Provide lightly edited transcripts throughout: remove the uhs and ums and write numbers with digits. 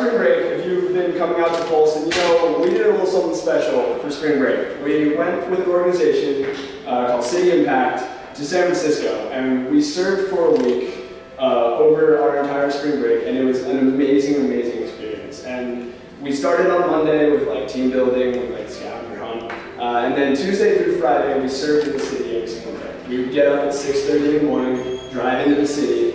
spring break, if you've been coming out to Pulse, and you know, we did a little something special for spring break. We went with an organization called City Impact to San Francisco, and we served for a week over our entire spring break, and it was an amazing, amazing experience. And we started on Monday with like team building, with like scavenger hunt, and then Tuesday through Friday, we served in the city every single day. We would get up at 6:30 in the morning, drive into the city,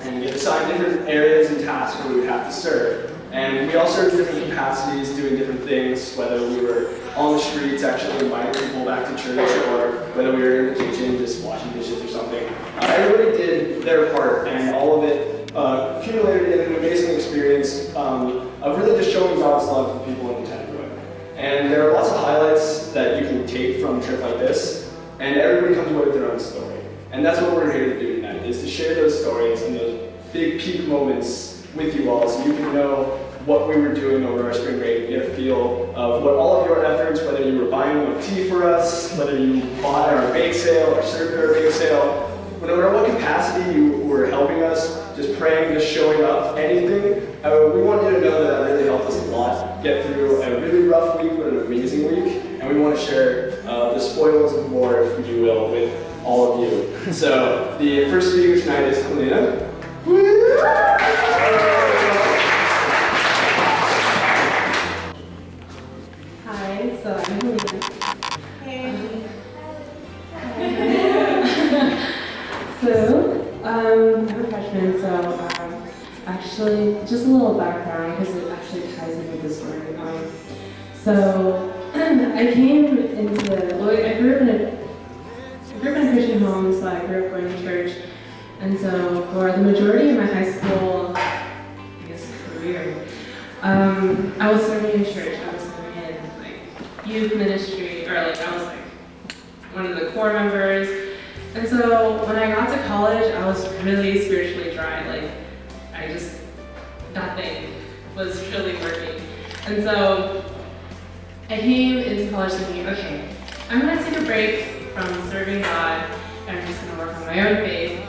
and get assigned different areas and tasks where we would have to serve. And we all served in different capacities, doing different things, whether we were on the streets actually inviting people back to church, or whether we were in the kitchen just washing dishes or something. Everybody did their part, and all of it accumulated in an amazing experience of really just showing God's love to people in Tenderwood. And there are lots of highlights that you can take from a trip like this, and everybody comes away with their own story. And that's what we're here to do tonight, is to share those stories and those big peak moments with you all, so you can know what we were doing over our spring break, get a feel of what all of your efforts, whether you were buying a tea for us, whether you bought at our bake sale or served at our bake sale, no matter what capacity you were helping us, just praying, just showing up, anything, we want you to know that really helped us a lot get through a really rough week, but an amazing week, and we want to share the spoils of war, if you will, with all of you. So the first speaker tonight is Helena. Hi, so I'm Helena. Hey. So, I'm a freshman, so actually, just a little background, because it actually ties in with the story. So, I came into I grew up in a Christian home, so I grew up going to church. And so, for the majority of my high school, career, I was serving in church. I was serving in like youth ministry, or like I was like one of the core members. And so when I got to college, I was really spiritually dry. Like nothing was really working. And so I came into college thinking, okay, I'm gonna take a break from serving God, and I'm just gonna work on my own faith,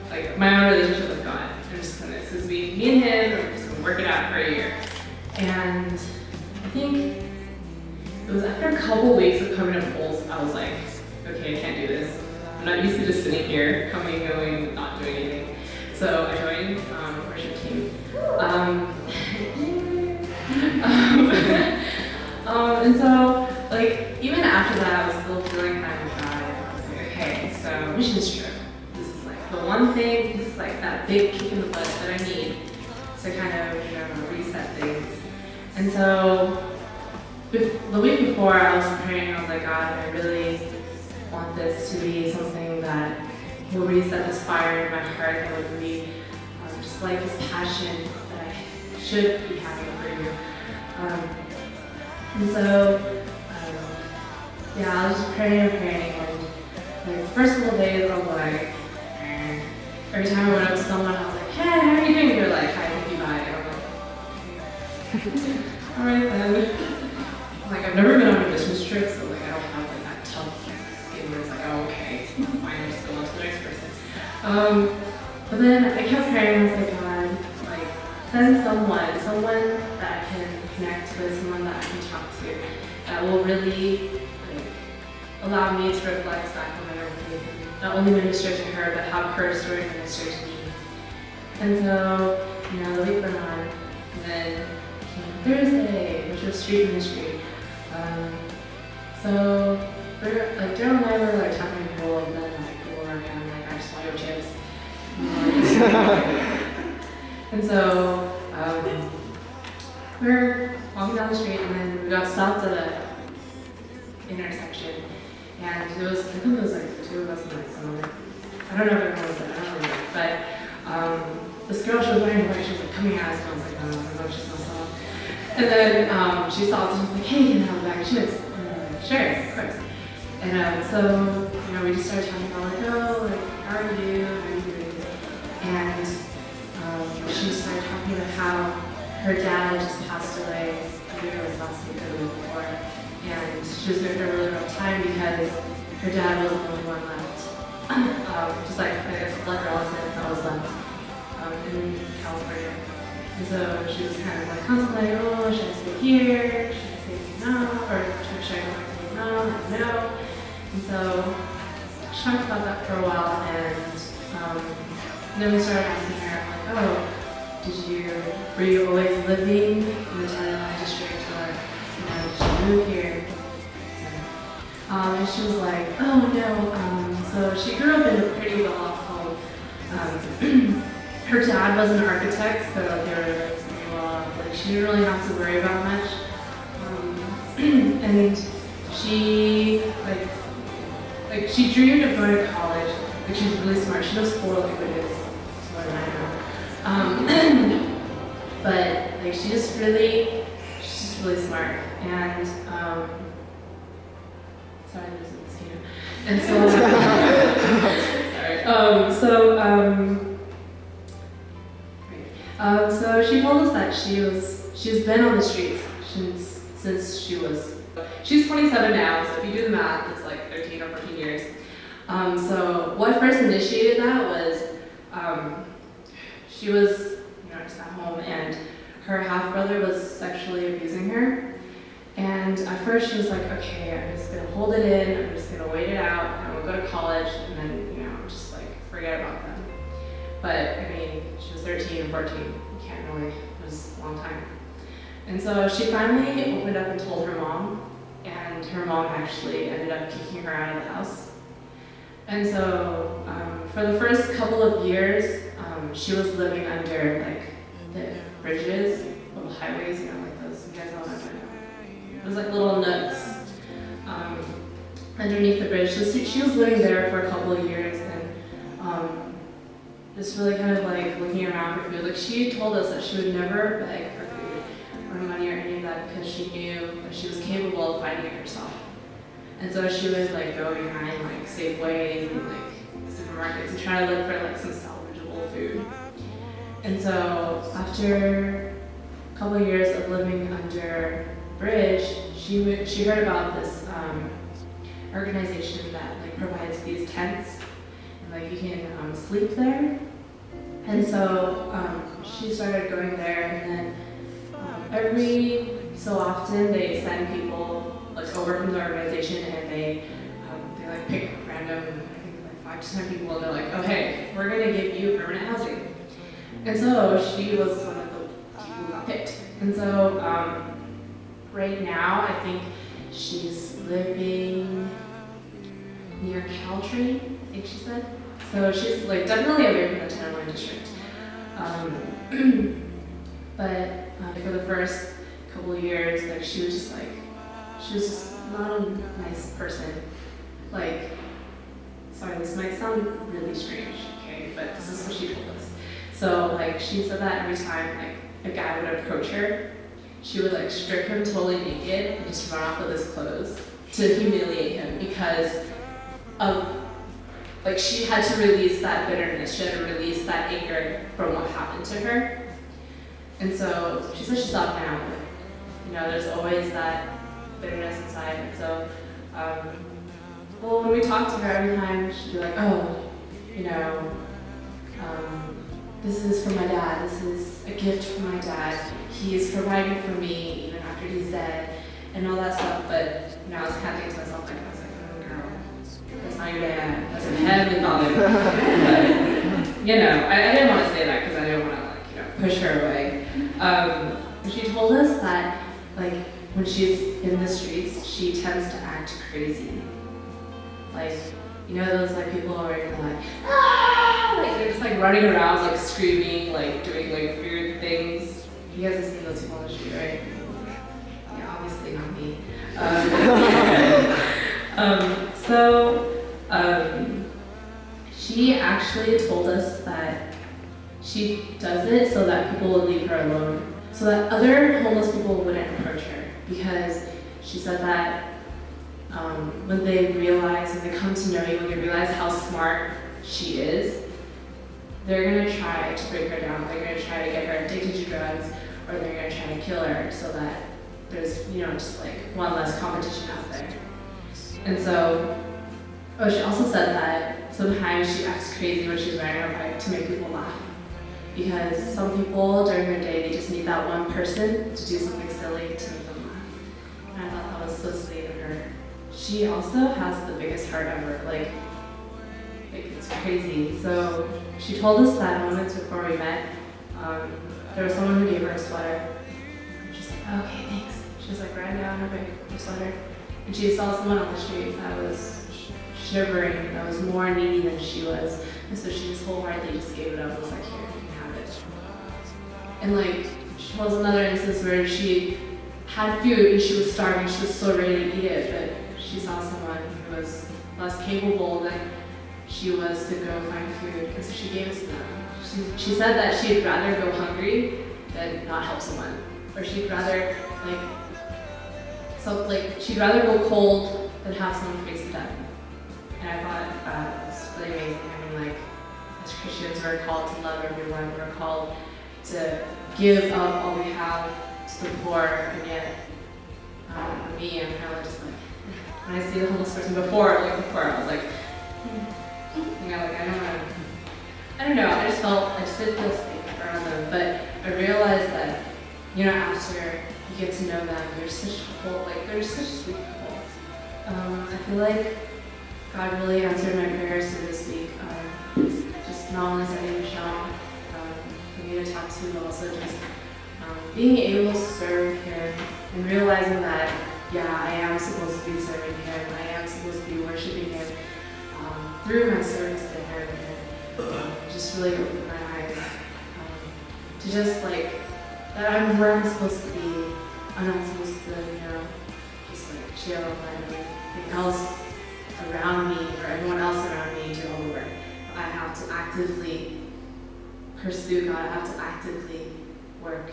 like my own relationship with God. This is me and him, and we're just gonna work it out for a year. And I think it was after a couple weeks of coming to Pulse, I was like, okay, I can't do this. I'm not used to just sitting here, coming, going, not doing anything. So I joined the worship team. And so, like, even after that, I was still feeling kind of shy. I was like, okay, so missions trip. This is like the one thing, this is like that big kick in the butt that I need to kind of, reset things. And so, the week before, I was praying, I was like, God, I really want this to be something that will reset this fire in my heart, that would be just like this passion that I should be having for you. And so, I was just praying, and like the first couple of days, I was like, every time I went up to someone, I was like, hey, how are you doing? They're like, hi, thank you, bye. I'm like, all right then. Like, I've never been on a business trip, so like I don't have like that tough skin where it's like, oh, okay, fine, I'm just going on to the next person. But then I kept praying, I was like, God, like, send someone that I can connect with, someone that I can talk to, that will really like allow me to reflect back on my own faith, not only minister to her, but have her story minister to me. And so, the week went on, and then came Thursday, which was street ministry. So Daryl and I were like talking to people, and then like work, and like I just want your chips. And so we were walking down the street, and then we got stopped at an intersection, and I think it was like the two of us and like someone. I don't know if everyone was there, I don't remember, but this girl, she was wearing white, she was like coming at us, and I was like, oh my gosh, she's not someone. And then she stopped, and she was like, hey, can I have a bag of chips? And I'm like, sure, of course. And so, we just started talking about like, oh, like, how are you? How are you doing? And she started talking about how her dad just passed away. I think it was last week or the week before. And she was going through a really rough time because her dad was the only one left. Just like, I guess, a blood relative that was left in California. And so she was kind of like contemplating, oh, should I stay here? Should I stay no? Or should I go back to Vietnam? I don't know. And so she talked about that for a while, and then we started asking her, like, oh, were you always living in the Tenderloin district, or did you move here? And she was like, oh no, so she grew up in a pretty well-off home. Her dad was an architect, so they were pretty well-off. Like, she didn't really have to worry about much. And she, like she dreamed of going to college. Like, she's really smart. She knows 4 languages, more than I know. But like she's just really smart. And sorry, there's a mosquito. And so so she told us that she's been on the streets since she's 27 now. So if you do the math, it's like 13 or 14 years. So what first initiated that was she was just at home, and her half-brother was sexually abusing her. And at first she was like, okay, I'm just gonna hold it in, I'm just gonna wait it out, I'm gonna go to college, and then, just like forget about them. But I mean, she was 13 and 14, you can't really, it was a long time. And so she finally opened up and told her mom, and her mom actually ended up kicking her out of the house. And so for the first couple of years, she was living under like the bridges, little highways, like those. You guys know what I'm talking about. It was like little nooks underneath the bridge. So she was living there for a couple of years, and just really kind of like looking around for food. Like, she told us that she would never beg for food or money or any of that because she knew that she was capable of finding it herself. And so she would like go behind like Safeways and like supermarkets and try to look for like some salvageable food. And so after a couple of years of living under a bridge, she heard about this organization that like provides these tents, and like you can sleep there. And so she started going there, and then every so often they send people like over from the organization, and they like pick random, I think like 5 to 10 people, and they're like, oh hey, we're gonna give you permanent housing. And so she was one of the people who got picked. And so right now I think she's living near Caltree, I think she said. So she's like definitely away from the Tenderloin district. But for the first couple of years, like she was just not a nice person. Like, sorry, this might sound really strange, okay, but this is what she told us. So like she said that every time like a guy would approach her, she would like strip him totally naked and just run off with his clothes to humiliate him, because of like she had to release that bitterness, she had to release that anger from what happened to her. And so she said she stopped now, but there's always that bitterness inside. And so when we talked to her every time, she'd be like, oh, this is from my dad, this is a gift from my dad, he is providing for me even after he's dead, and all that stuff. But I was kind of thinking to myself, like, oh girl, that's not your dad, that's your heavenly father. But, I didn't want to say that because I didn't want to push her away. She told us that like when she's in the streets, she tends to act crazy. Like, those like people where you're like, ah! Like they're just like running around, like screaming, like doing like weird things. You guys have seen those people on the street, right? Yeah, obviously not me. She actually told us that she does it so that people will leave her alone, so that other homeless people wouldn't approach her, because she said that when they come to know you, when they realize how smart she is, they're going to try to break her down. They're going to try to get her addicted to drugs, or they're going to try to kill her, so that there's, just like one less competition out there. And so, she also said that sometimes she acts crazy when she's riding her bike to make people laugh. because some people during their day, they just need that one person to do something silly to make them laugh. And I thought that was so sweet of her. She also has the biggest heart ever, like it's crazy. So she told us that moments before we met, there was someone who gave her a sweater. She's like, oh, okay, thanks. She was like ran down her sweater, and she saw someone on the street that was shivering, that was more needy than she was, and so she just wholeheartedly just gave it up and was like, here, you can have it. And like, she told us another instance where she had food and she was starving, she was so ready to eat it, but she saw someone who was less capable than she was to go find food, and so she gave it to them. She said that she'd rather go hungry than not help someone, or she'd rather she'd rather go cold than have someone face to death. And I thought it's really amazing. I mean, like, as Christians, we're called to love everyone. We're called to give up all we have to the poor, and yet, for me, I'm kind of just like, when I see the homeless person before, I was like, I don't know, I just didn't feel safe around them, but I realized that, after you get to know them, they're such sweet people. I feel like God really answered my prayers through this week. Just not only sending Michelle for me to talk to, but also just being able to serve Him and realizing that, I am supposed to be serving Him. I am supposed to be worshiping Him through my service to Him. And just really opened my eyes to just that I'm where I'm supposed to be. I'm not supposed to, just chill and everything else around me or everyone else around me do all the work. I have to actively pursue God. I have to actively work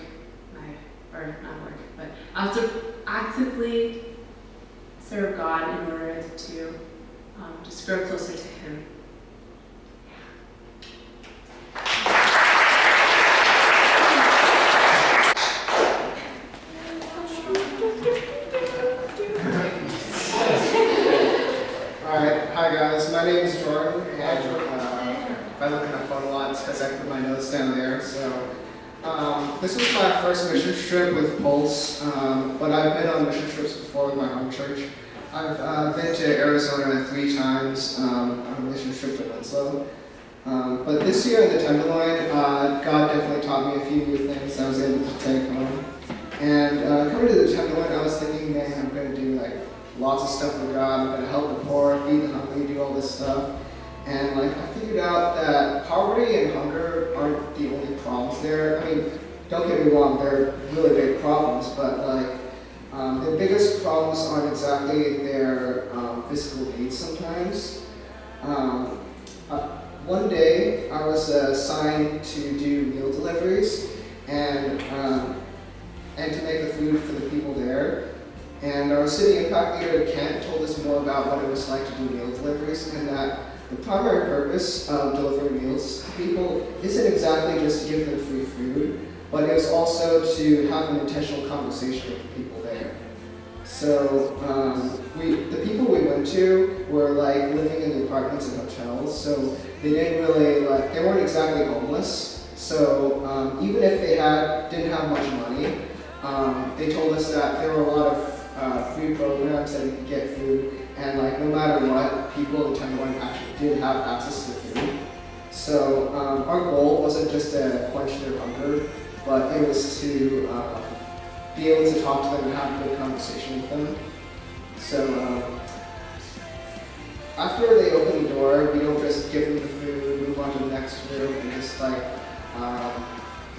I have to actively serve God in order to just grow closer to Him. Hi guys, my name is Jordan, and if I look at my phone a lot, it's because I put my notes down there. So this was my first mission trip with Pulse, but I've been on mission trips before with my home church. I've been to Arizona 3 times on a mission trip to Winslow. But this year in the Tenderloin, God definitely taught me a few new things I was able to take home. And coming to the Tenderloin, I was thinking, man, I'm going to do lots of stuff for God. I'm going to help the poor, feed the hungry, do all this stuff. And I figured out that poverty and hunger aren't the only problems there. I mean, don't get me wrong, they're really big problems, but the biggest problems aren't exactly their physical needs sometimes. One day, I was assigned to do meal deliveries and to make the food for the people there. And our city impact leader, Kent, told us more about what it was like to do meal deliveries, and that the primary purpose of delivering meals to people isn't exactly just to give them free food, but it was also to have an intentional conversation with the people there. So the people we went to were living in the apartments and hotels, so they didn't really they weren't exactly homeless. So even if they didn't have much money, they told us that there were a lot of free programs that you could get food, and no matter what, people in Tenderloin actually did have access to food. So our goal wasn't just to quench their hunger, but it was to be able to talk to them and have a good conversation with them. So after they open the door, we don't just give them the food, move on to the next room, and just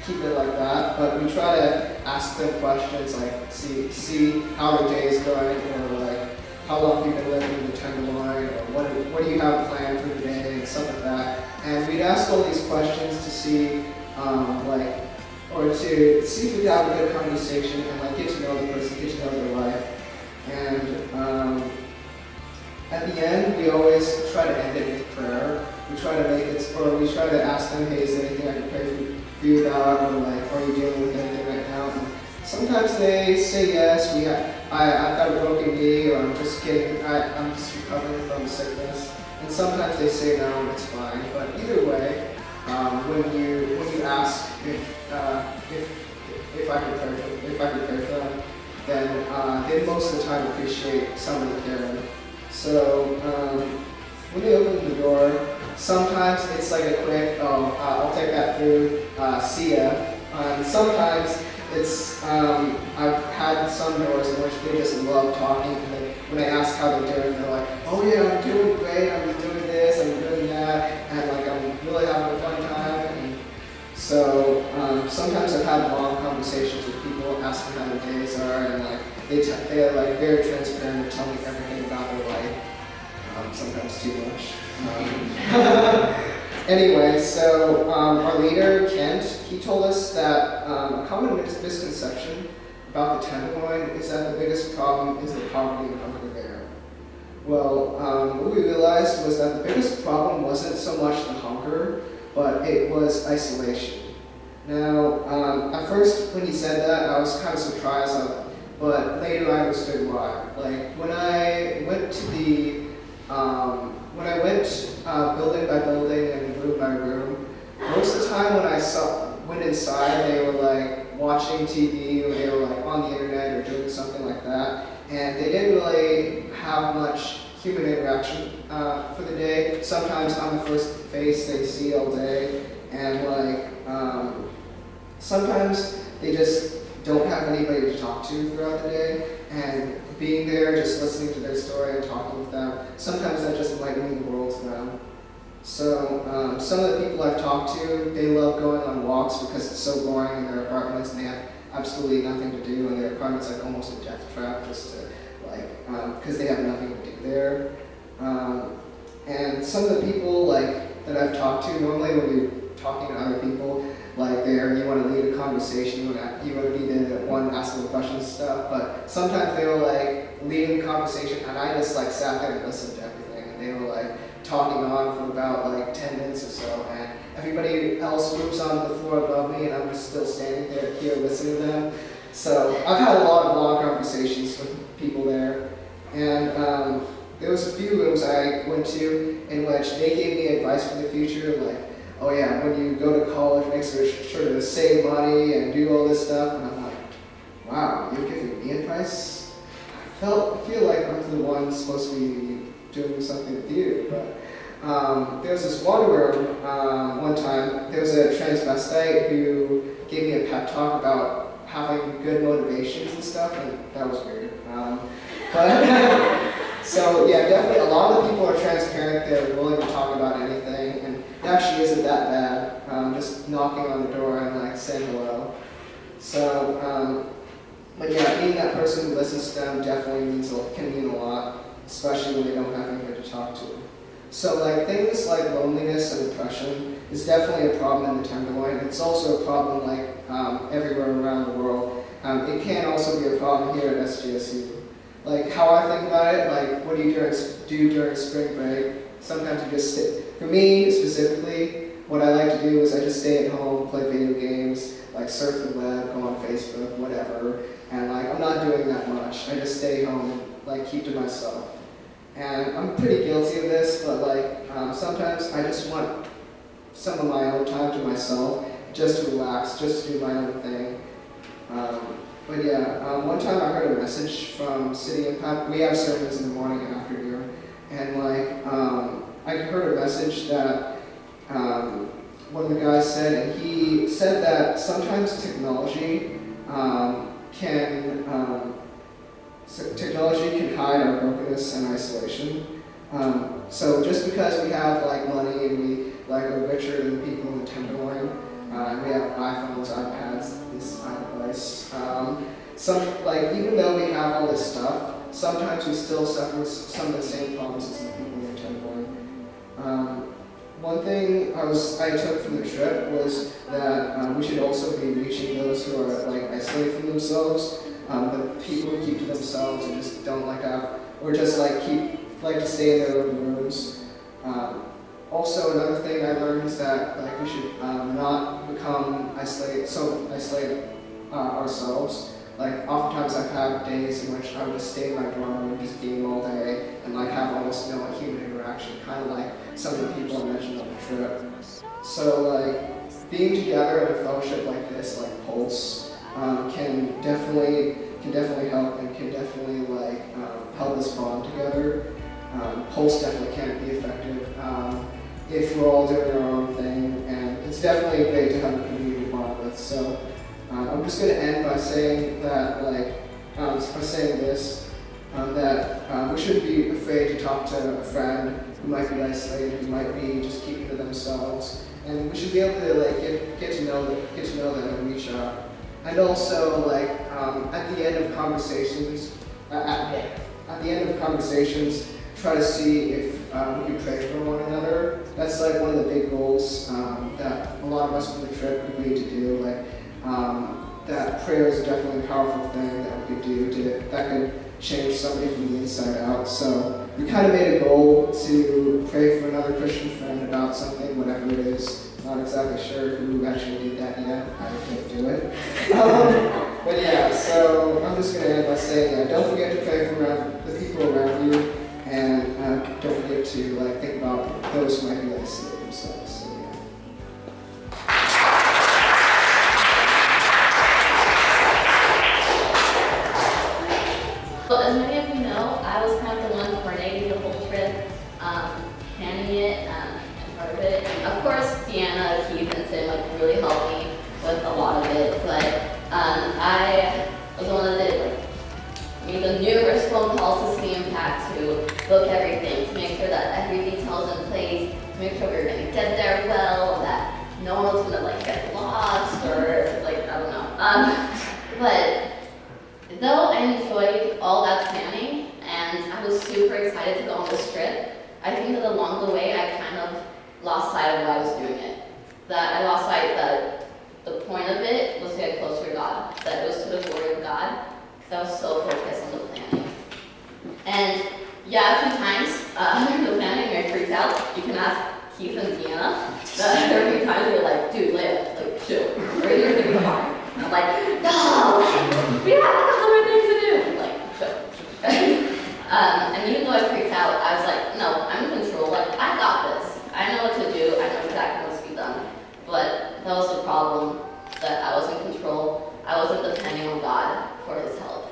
keep it like that, but we try to ask them questions see how their day is going, or how long you've been living in the Tenderloin, or what do you have planned for the day, and stuff like that. And we'd ask all these questions to see, or to see if we could have a good conversation and get to know the person, get to know their life. And at the end, we always try to end it with prayer. We try to make it, or we try to ask them, hey, is there anything I can pray for you about, or are you dealing with anything right now? And sometimes they say yes. I've got a broken knee, or I'm just recovering from sickness. And sometimes they say no, and it's fine. But either way, when you ask if I could pray for them, then they most of the time appreciate someone caring. So when they open the door, sometimes it's like a quick, oh, I'll take that food, see ya. Sometimes it's, I've had some doors in which they just love talking, and when I ask how they're doing, they're like, oh yeah, I'm doing great, I'm doing this, I'm doing that, and like I'm really having a fun time. And so sometimes I've had long conversations with people asking how their days are, and like they're like very transparent and tell me everything about their life. Sometimes too much. Anyway, so our leader, Kent, he told us that a common misconception about the Tenderloin is that the biggest problem is the poverty and hunger there. Well, what we realized was that the biggest problem wasn't so much the hunger, but it was isolation. Now, at first when he said that, I was kind of surprised, but later I understood why. Like, when I went building by building and room by room, most of the time when I went inside, they were like watching TV or they were like on the internet or doing something like that, and they didn't really have much human interaction for the day. Sometimes I'm the first face they see all day, and like sometimes they just don't have anybody to talk to throughout the day, and being there, just listening to their story and talking with them, sometimes that just might mean the world to them. So some of the people I've talked to, they love going on walks because it's so boring in their apartments and they have absolutely nothing to do, and their apartment's like almost a death trap just to like, because they have nothing to do there. And some of the people like that I've talked to, normally when you're talking to other people, like you want to lead a conversation, you want to be the one asking the questions and stuff, but sometimes they were like leading the conversation and I just like sat there and listened to everything, and they were like talking on for about like 10 minutes or so, and everybody else moves on the floor above me and I'm just still standing there here listening to them. So I've had a lot of long conversations with people there, and there was a few rooms I went to in which they gave me advice for the future, like, oh yeah, when you go to college, make sure to save money and do all this stuff. And I'm like, wow, you're giving me advice? I feel like I'm the one supposed to be doing something with you. But there was this one room, one time, there was a transvestite who gave me a pep talk about having good motivations and stuff, and that was weird. So yeah, definitely a lot of the people are transparent, they're willing to talk about anything, and it actually isn't that bad, just knocking on the door and like saying hello. So, but yeah, being that person who listens to them definitely can mean a lot, especially when they don't have anybody to talk to. So like things like loneliness and depression is definitely a problem in the Tenderloin. It's also a problem like everywhere around the world. It can also be a problem here at SGSU. Like how I think about it, like what do you do during spring break? Sometimes you just sit. For me specifically, what I like to do is I just stay at home, play video games, like surf the web, go on Facebook, whatever. And like I'm not doing that much. I just stay home and like keep to myself. And I'm pretty guilty of this, but like sometimes I just want some of my own time to myself, just to relax, just to do my own thing. But yeah, one time I heard a message from City Impact. We have sermons in the morning and afternoon, and like I heard a message that one of the guys said, and he said that sometimes technology can hide our brokenness and isolation. So just because we have like money and we like are richer than people in the Tenderloin, and we have iPhones, iPads, this device. Even though we have all this stuff, sometimes we still suffer some of the same problems as the people in the Tenderloin. One thing I took from the trip was that we should also be reaching those who are like isolated from themselves, the people who keep to themselves and just don't like have, or just like to stay in their own rooms. Also, another thing I learned is that like we should not become isolated ourselves. like oftentimes I've had days in which I would just stay in my dorm room, just game all day, and like have almost no like human interaction, kind of like some of the people I mentioned on the trip. So like being together in a fellowship like this, like Pulse, can definitely help and can definitely like help us bond together. Pulse definitely can't be effective if we're all doing our own thing, and it's definitely great to have a community to bond with. So I'm just going to end by saying that, that we shouldn't be afraid to talk to a friend who might be isolated, who might be just keeping to themselves, and we should be able to like get to know them and reach out. And also like at the end of conversations, try to see if we can pray for one another. That's like one of the big goals that a lot of us on the trip agreed to do. Like that prayer is definitely a powerful thing that we could do that could change somebody from the inside out. So we kind of made a goal to pray for another Christian friend about something, whatever it is. Not exactly sure who actually did that yet. I can't do it. But yeah, so I'm just going to end by saying, don't forget to pray for the people around you, and don't forget to think about those who might be isolated themselves. So, yeah. Well, as many of you know, I was kind of the one coordinating the whole trip, planning it, and part of it. And of course, Deanna, Keith, and Tim really helped me with a lot of it. But I was the one that did made the numerous phone calls to City Impact to book everything, to make sure that every detail is in place, to make sure we were going to get there well, that no one was going to get lost or I don't know. But though I enjoyed all that planning and I was super excited to go on this trip, I think that along the way I kind of lost sight of why I was doing it. That I lost sight that the point of it was to get closer to God, that it was to the glory of God, because I was so focused on the planning. And yeah, a few times during the planning I freaked out. You can ask Keith and Deanna. There were a few times we were like, dude, Leia, chill. We're here to be hard. And I'm like, no, we have other things to do. I'm like, chill. And even though I freaked out, I was like, no, I'm in control. I got this. I know what to do. I know exactly what's to be done. But that was the problem, that I was in control. I wasn't depending on God for His help.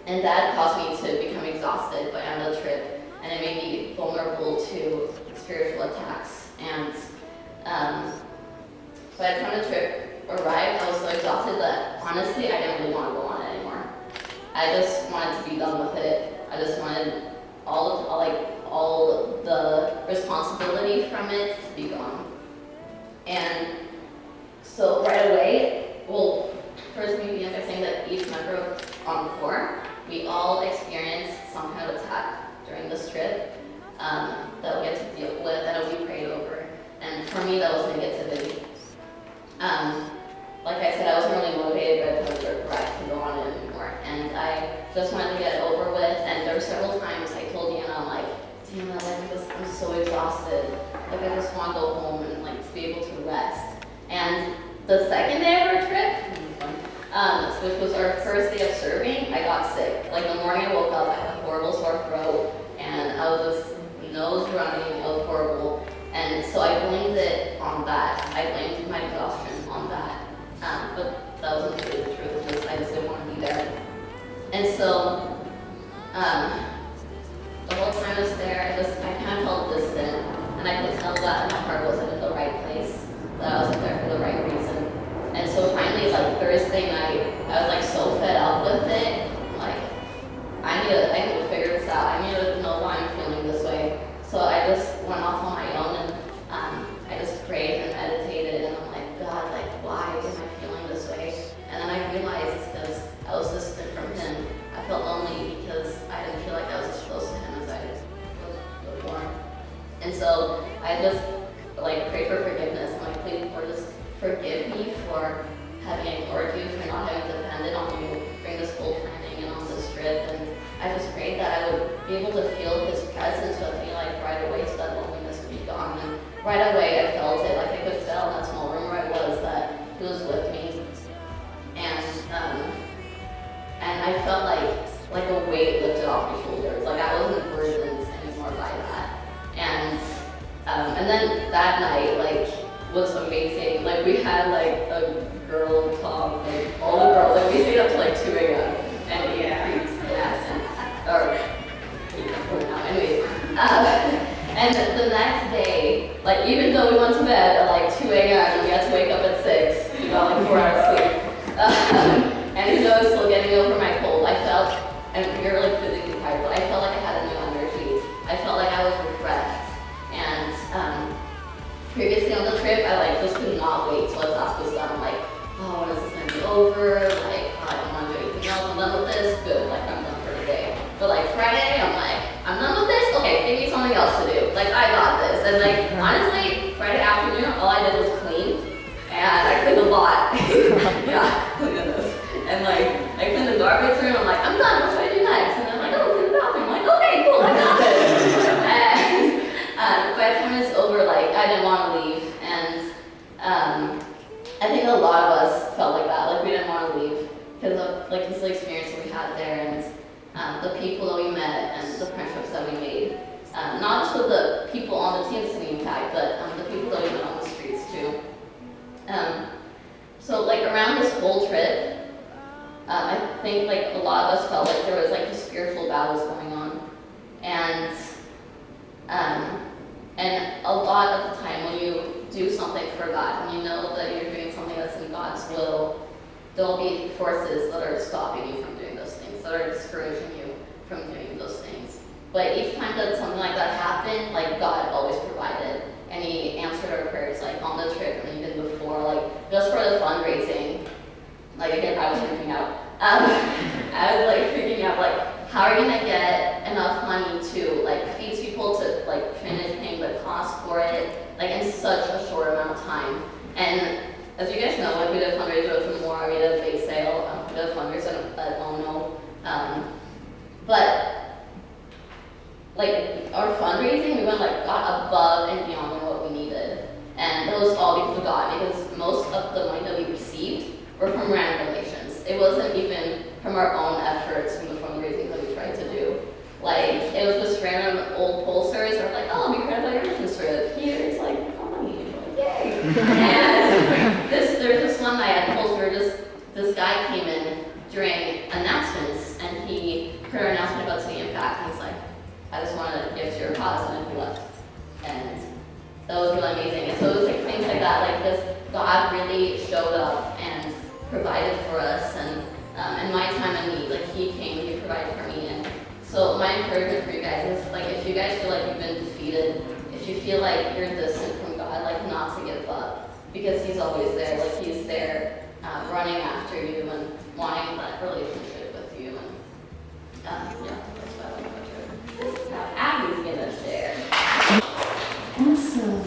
And that caused me to become exhausted by the end of the trip, and it made me vulnerable to spiritual attacks. And by the time the trip arrived, I was so exhausted that honestly, I didn't really want to go on it anymore. I just wanted to be done with it. I just wanted all the responsibility from it to be gone. And so right away, first we began by saying that each member of Encore, we all experienced some kind of attack during this trip that we had to deal with and that we prayed over. And for me, that was negativity. Like I said, I wasn't really motivated by the trip to go on it anymore. And I just wanted to get it over with. And there were several times I told Deanna, I'm like, Deanna, I'm so exhausted. I just want to go home and to be able to rest. And the second day of our trip, which was our first day of serving, I got sick. The morning I woke up, I had a horrible sore throat, and I was just nose running. It was horrible. And so I blamed it on that. I blamed my exhaustion on that. But that wasn't really the truth. I just didn't want to be there. And so the whole time I was there, I kind of felt distant, and I could tell that my heart wasn't in the right place, that I wasn't there for the right reason. And so finally, Thursday night, I was so fed up with it. I need to figure this out. I need to know why I'm feeling this way. So I just went off on my own, and I just prayed and meditated, and I'm like, God, why am I feeling this way? And then I realized it's because I was distant from Him. I felt lonely because I didn't feel like I was as close to Him as I was before. And so I just prayed for forgiveness. I'm like, please, Lord, just forgive me for having ignored you, for not having depended on you during this whole planning and on this trip. And I just prayed that I would be able to feel His presence with me right away, so that loneliness would be gone. And right away I felt it. I could tell in that small room where I was that He was with me. And weight lifted off my shoulders. Like I wasn't burdened anymore by that. And then that night, like, was amazing. Like we had like a girl talk, like all the girls, like we stayed up to like 2 a.m. and anyways. And the next day, like even though we went to bed at like 2 a.m. and we had to wake up at 6, we got like 4 hours sleep. And even though I was still getting over my cold, I felt, and we were like physically tired, but I felt like I had a new energy. I felt like I was refreshed. And previously on the trip, I like just could not wait till the task was done. I'm like, oh, when is this gonna be over? Like, I don't want to do anything else. I'm done with this. Good, like I'm done for today. But like Friday, I'm like, I'm done with this. Okay, give me something else to do. Like I got this. And like honestly, Friday afternoon, all I did was clean, and I cleaned a lot. Yeah, cleaned this. And like I cleaned the garbage room. I'm like, I'm done. What should I do next? And I'm like, oh, clean the bathroom. I'm like, okay, cool, I got this. And by the time it's over, like I didn't want to leave, and I think a lot of us felt like that. Like we didn't want to leave because of like this experience that we had there, and the people that we met and the friendships that we made. Not just with the people on the team City Impact, but the people that we met on the streets too. So like around this whole trip, I think like a lot of us felt like there was like these spiritual battles going on, and a lot of the time when you do something for God, when you know that you're doing something that's in God's will, there'll be forces that are stopping you from doing those things, that are discouraging you from doing those things. But each time that something like that happened, like God always provided, and He answered our prayers, like on the trip and even before, like just for the fundraising. Like again, I was freaking out. I was like freaking out, like how are you gonna get enough money to like feed people to like finish paying the cost for it, like in such a short amount of time? And as you guys know, like we did a fundraiser with More, we did a bake sale, we did a fundraiser at Ono, but like our fundraising, we went like got above and beyond what we needed, and that was all because of God. Because most of the money that we received were from random donations. It wasn't even from our own efforts from the fundraising that we tried to do. Like it was just random old pollsters that were like, oh, we heard about your mission trip. Here's like money. Like, yay! And there's this one night at pollster, this guy came in during announcements, and he heard our announcement about City Impact, and he's like, I just wanted to give to your cause, and then he left. And that was really amazing. And so it was like things like that, like this, God really showed up and provided for us, and in my time of need, like He came, He provided for me. And so my encouragement for you guys is like, if you guys feel like you've been defeated, if you feel like you're distant from God, like not to give up, because He's always there. Like He's there, running after you and wanting that relationship with you. And yeah, that's what I like about you. Now Abby's gonna share. Awesome.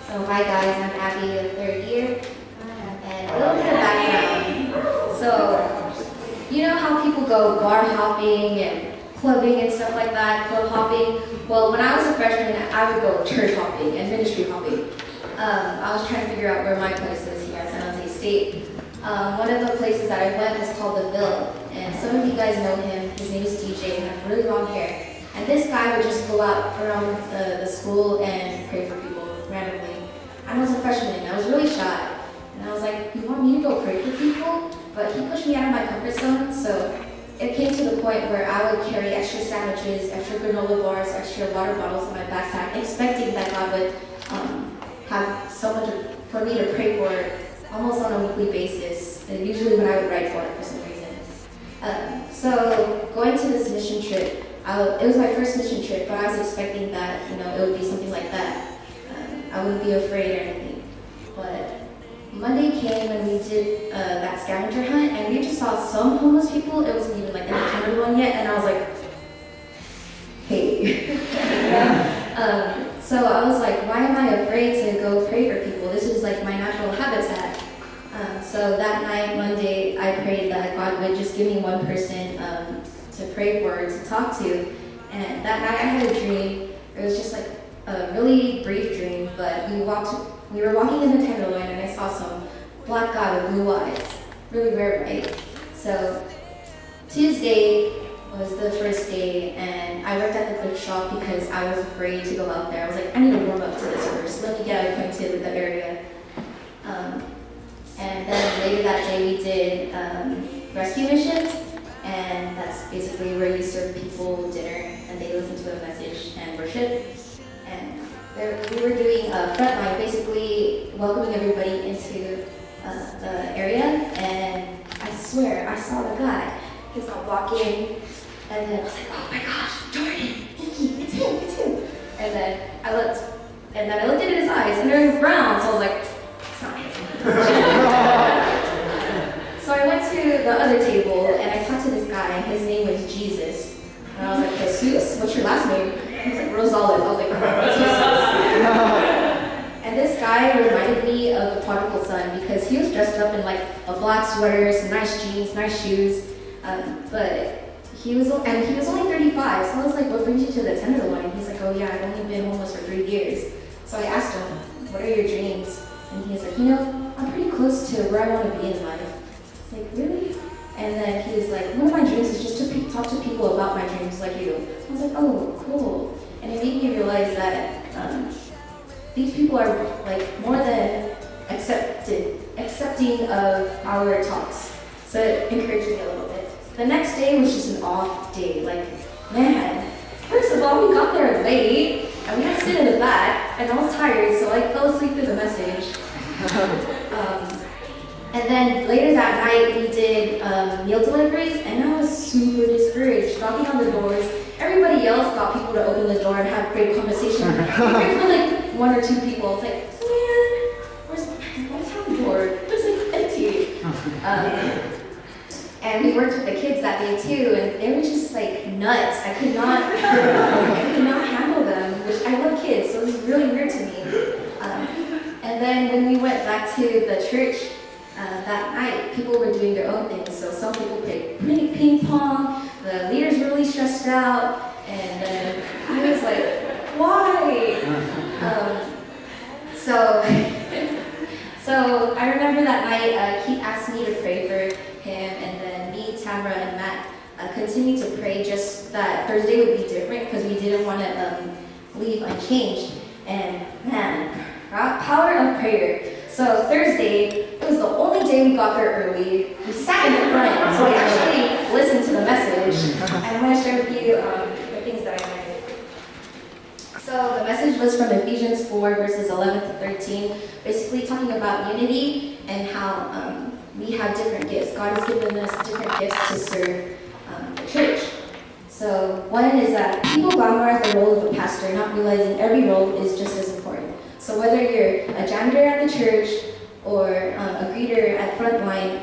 So hi guys, I'm Abby, the third year, and a little bit of background. So, you know how people go bar hopping and clubbing and stuff like that, club hopping? Well, when I was a freshman, I would go church hopping and ministry hopping. I was trying to figure out where my place is here at San Jose State. One of the places that I went was called the Villa, and some of you guys know him. His name is DJ, and has really long hair. And this guy would just go out around the school and pray for people randomly. I was a freshman, and I was really shy. And I was like, you want me to go pray for people? But he pushed me out of my comfort zone, so it came to the point where I would carry extra sandwiches, extra granola bars, extra water bottles in my backpack, expecting that God would have someone for me to pray for almost on a weekly basis, and usually when I would write for it for some reason. So going to this mission trip, it was my first mission trip, but I was expecting that, it would be something like that. I wouldn't be afraid or anything. But Monday came and we did that scavenger hunt, and we just saw some homeless people. It wasn't even like an intended one yet, and I was like, hey. So I was like, why am I afraid to go pray for people? This is like my natural habitat. So that night, Monday, I prayed that God would just give me one person to pray for, to talk to. And that night I had a dream. It was just like a really brief dream, but we were walking in the Tenderloin, and I saw some black guy with blue eyes. Really rare, right? So Tuesday was the first day, and I worked at the thrift shop because I was afraid to go out there. I was like, I need to warm up to this first. Let me get acquainted with the area. And then later that day we did rescue missions, and that's basically where you serve people dinner and they listen to a message and worship. And we were doing a frontline, basically welcoming everybody into the area, and I swear I saw the guy. He was walking, and then I was like, oh my gosh, Jordan, Nikki, it's him. And then I looked at his eyes, and they were brown, so I was like, it's not him. So I went to the other table, and I talked to this guy, and his name was Jesus. And I was like, Jesus, what's your last name? He was like, Rosales. I was like, what's Jesus? And this guy reminded me of the prodigal son because he was dressed up in like a black sweater, some nice jeans, nice shoes, but he was only 35. So I was like, what brings you to the Tenderloin? He's like, oh yeah, I've only been homeless for 3 years. So I asked him, what are your dreams? And he's like, I'm pretty close to where I want to be in life. I was like, really? And then he was like, one of my dreams is just to talk to people about my dreams like you. I was like, oh, cool. And it made me realize that these people are like more than accepting of our talks. So it encouraged me a little bit. The next day was just an off day. Like, man, first of all, we got there late and we had to sit in the back, and I was tired, so I fell asleep through the message. And then later that night, we did meal deliveries, and I was super discouraged, knocking on the doors. Everybody else got people to open the door and have great conversation. We prayed for like 1 or 2 people. It's like, man, where's the door? It's like empty. And we worked with the kids that day too, and they were just like nuts. I could not handle them, which I love kids, so it was really weird to me. And then when we went back to the church that night, people were doing their own things. So some people played ping pong, the leaders were really stressed out, and I was like, why? So I remember that night, Keith asked me to pray for him, and then me, Tamara, and Matt continued to pray, just that Thursday would be different because we didn't want to leave unchanged. And man, power of prayer. So Thursday, it was the only day we got there early. We sat in the front, so we actually listened to the message. And I'm going to share with you the things that I learned. So the message was from Ephesians 4, verses 11 to 13, basically talking about unity and how we have different gifts. God has given us different gifts to serve the church. So one is that people glamorize the role of a pastor, not realizing every role is just as important. So whether you're a janitor at the church or a greeter at Frontline,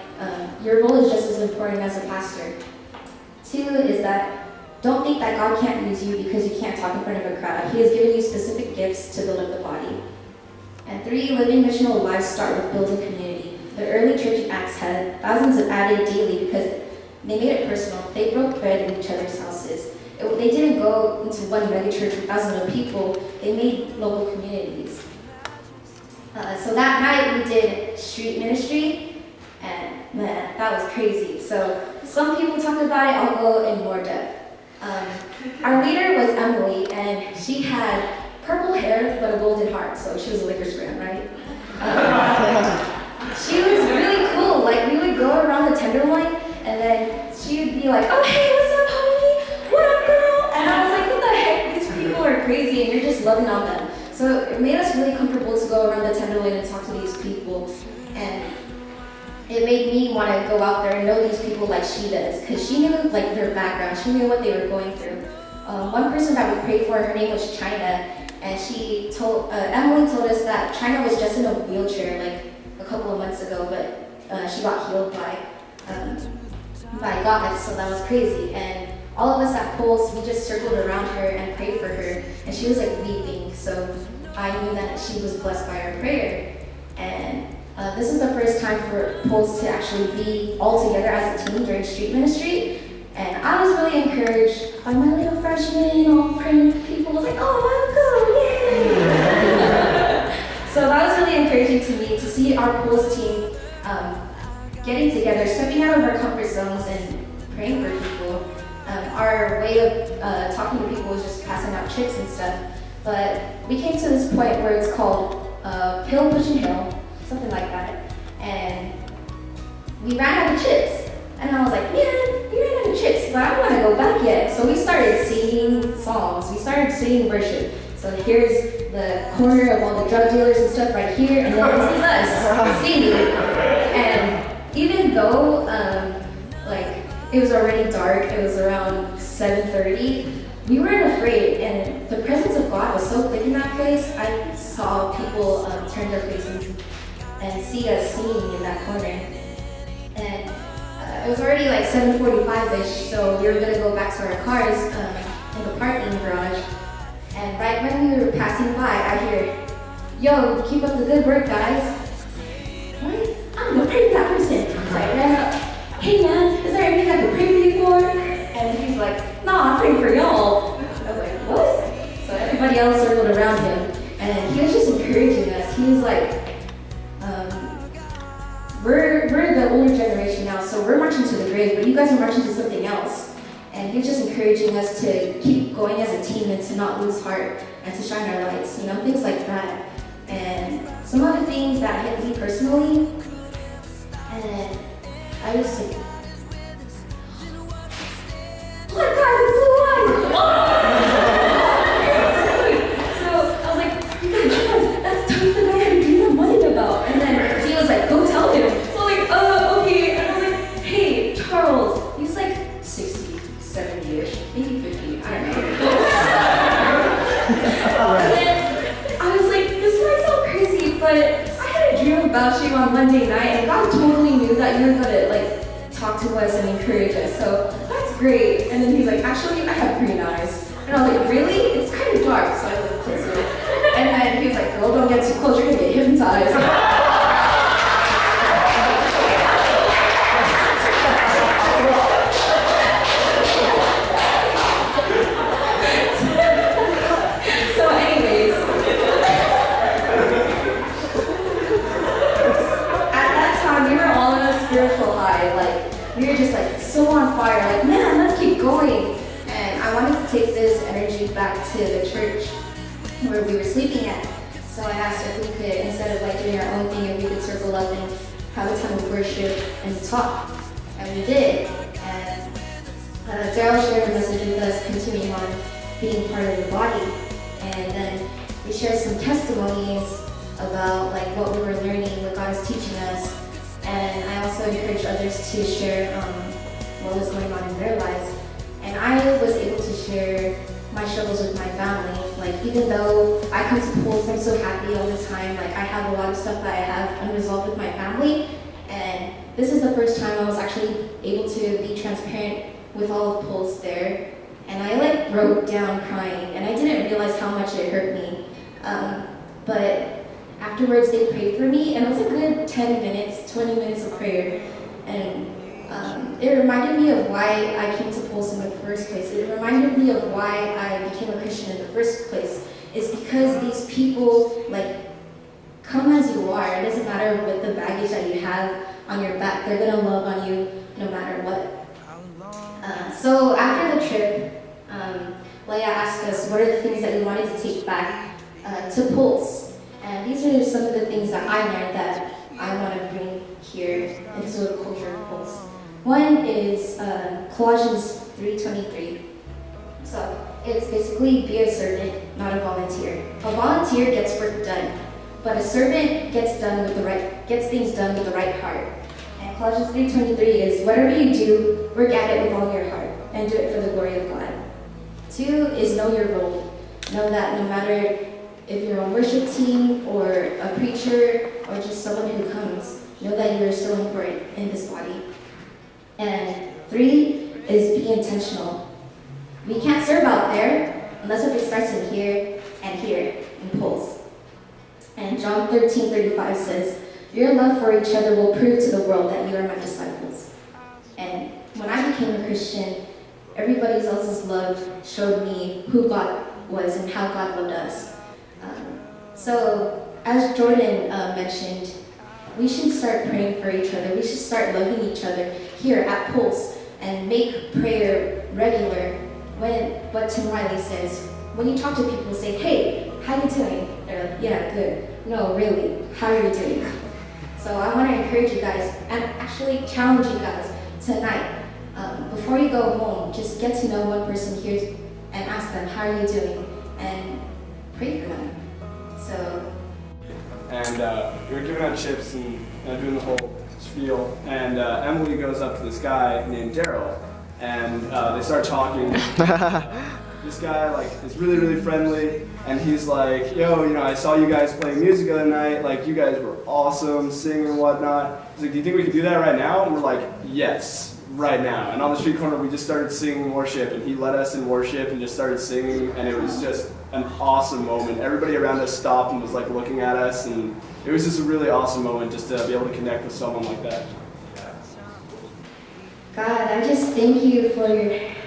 your role is just as important as a pastor. 2 is that don't think that God can't use you because you can't talk in front of a crowd. He has given you specific gifts to build up the body. And 3, living missional lives start with building community. The early church in Acts had thousands of added daily because they made it personal. They broke bread in each other's houses. They didn't go into one megachurch with thousands of people. They made local communities. So that night we did street ministry, and man, that was crazy. So some people talked about it. I'll go in more depth. Our leader was Emily, and she had purple hair but a golden heart, so she was a Lakers fan, right? She was really cool. Like, we would go around the Tenderloin, and then she would be like, oh, hey, what's up, homie? What up, girl? And I was like, what the heck? These people are crazy, and you're just loving on them. So it made us really comfortable to go around the Tenderloin and talk to these people. And it made me want to go out there and know these people like she does, because she knew like their background. She knew what they were going through. One person that we prayed for, her name was China, and she told Emily told us that China was just in a wheelchair like a couple of months ago, but she got healed by God, so that was crazy. And all of us at Pulse, we just circled around her and prayed for her, and she was like weeping. So I knew that she was blessed by our prayer. And this is the first time for Pulse to actually be all together as a team during street ministry. And I was really encouraged by my little freshman, all praying people. Was like, oh, I'll go, yay! So that was really encouraging to me to see our Pulse team getting together, stepping out of our comfort zones, and praying for people. Our way of talking to people was just passing out chicks and stuff. But we came to this point where it's called Pill Pushing Hill, something like that. And we ran out of chips. And I was like, man, we ran out of chips, but I don't want to go back yet. So we started singing songs. We started singing worship. So here's the corner of all the drug dealers and stuff right here, and then this is us singing. And even though like it was already dark, it was around 7:30, we weren't afraid, and the presence of God was so thick in that place. I saw people turn their faces and see us singing in that corner. And it was already like 7:45-ish, so we were gonna go back to our cars in the parking garage. And right when we were passing by, I hear, "Yo, keep up the good work, guys." What? I'm gonna pray for that person. So I ran up, "Hey man, is there anything I can pray for you for?" And he's like, "Nah, I'm praying for y'all." I was like, "What?" So everybody else circled around him, and he was just encouraging us. He was like, we're the older generation now, so we're marching to the grave, but you guys are marching to something else. And he was just encouraging us to keep going as a team and to not lose heart and to shine our lights, you know, things like that. And some other things that hit me personally, and I was like, oh my God, it's blue eyes! So I was like, you guys, that's totally the guy I dreamed of money about. And then he was like, go tell him. So I'm like, okay. And I was like, hey, Charles. He was like 60, 70-ish, maybe 50, I don't know. And then I was like, this might sound crazy, but I had a dream about you on Monday night, and God totally knew that you were gonna like talk to us and encourage us. So that's great. And then he's like, actually, I have green eyes. And I was like, really? It's kind of dark, so I looked closer. And then he was like, girl, don't get too close, you're gonna get hypnotized. Spiritual high, like we were just like so on fire, like man, let's keep going. And I wanted to take this energy back to the church where we were sleeping at. So I asked if we could, instead of like doing our own thing, if we could circle up and have a time of worship and talk. And we did. And Daryl shared a message with us, continuing on being part of the body. And then we shared some testimonies about like what we were learning, what God was teaching us. And I also encouraged others to share what was going on in their lives. And I was able to share my struggles with my family. Like even though I come to Pulse, I'm so happy all the time. Like I have a lot of stuff that I have unresolved with my family. And this is the first time I was actually able to be transparent with all of Pulse there. And I like broke down crying, and I didn't realize how much it hurt me. But afterwards, they prayed for me, and it was a good 10 minutes, 20 minutes of prayer. And it reminded me of why I came to Pulse in the first place. It reminded me of why I became a Christian in the first place. It's because these people, like, come as you are. It doesn't matter what the baggage that you have on your back. They're going to love on you no matter what. So after the trip, Leia asked us what are the things that we wanted to take back to Pulse. And these are some of the things that I learned that I want to bring here into the culture of Pulse. One is Colossians 3:23. So it's basically be a servant, not a volunteer. A volunteer gets work done, but a servant gets things done with the right heart. And Colossians 3:23 is whatever you do, work at it with all your heart and do it for the glory of God. 2 is know your role. Know that no matter if you're on worship team or a preacher or just someone who comes, know that you are so important in this body. And 3 is be intentional. We can't serve out there unless it starts in here and here in Pulse. And John 13:35 says, your love for each other will prove to the world that you are my disciples. And when I became a Christian, everybody else's love showed me who God was and how God loved us. So as Jordan mentioned, we should start praying for each other. We should start loving each other here at Pulse. and make prayer regular. When what Tim Riley says, when you talk to people, say, hey, how you doing? They're like, yeah, good. No, really, how are you doing? So I want to encourage you guys and actually challenge you guys tonight. Before you go home, just get to know one person here and ask them, how are you doing? And pray for them. So. And we were giving out chips and doing the whole spiel. And Emily goes up to this guy named Daryl, and they start talking. This guy is really, really friendly, and he's like, yo, I saw you guys playing music the other night, like you guys were awesome, singing and whatnot. He's like, do you think we could do that right now? And we're like, yes, right now. And on the street corner, we just started singing worship, and he led us in worship and just started singing, and it was just an awesome moment. Everybody around us stopped and was like looking at us, and it was just a really awesome moment just to be able to connect with someone like that. God, I just thank you for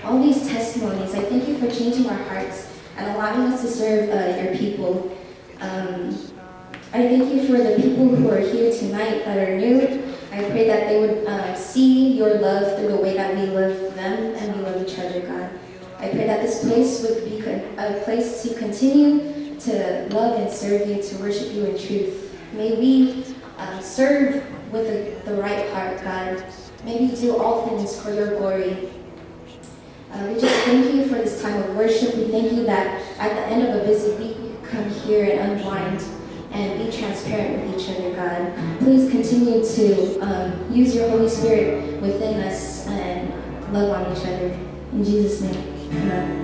all these testimonies. I thank you for changing our hearts and allowing us to serve your people. I thank you for the people who are here tonight that are new. I pray that they would see your love through the way that we love them and we love each other, God. I pray that this place would be a place to continue to love and serve you, to worship you in truth. May we serve with the right heart, God. May we do all things for your glory. We just thank you for this time of worship. We thank you that at the end of a busy week, we can come here and unwind and be transparent with each other, God. Please continue to use your Holy Spirit within us and love on each other. In Jesus' name, amen.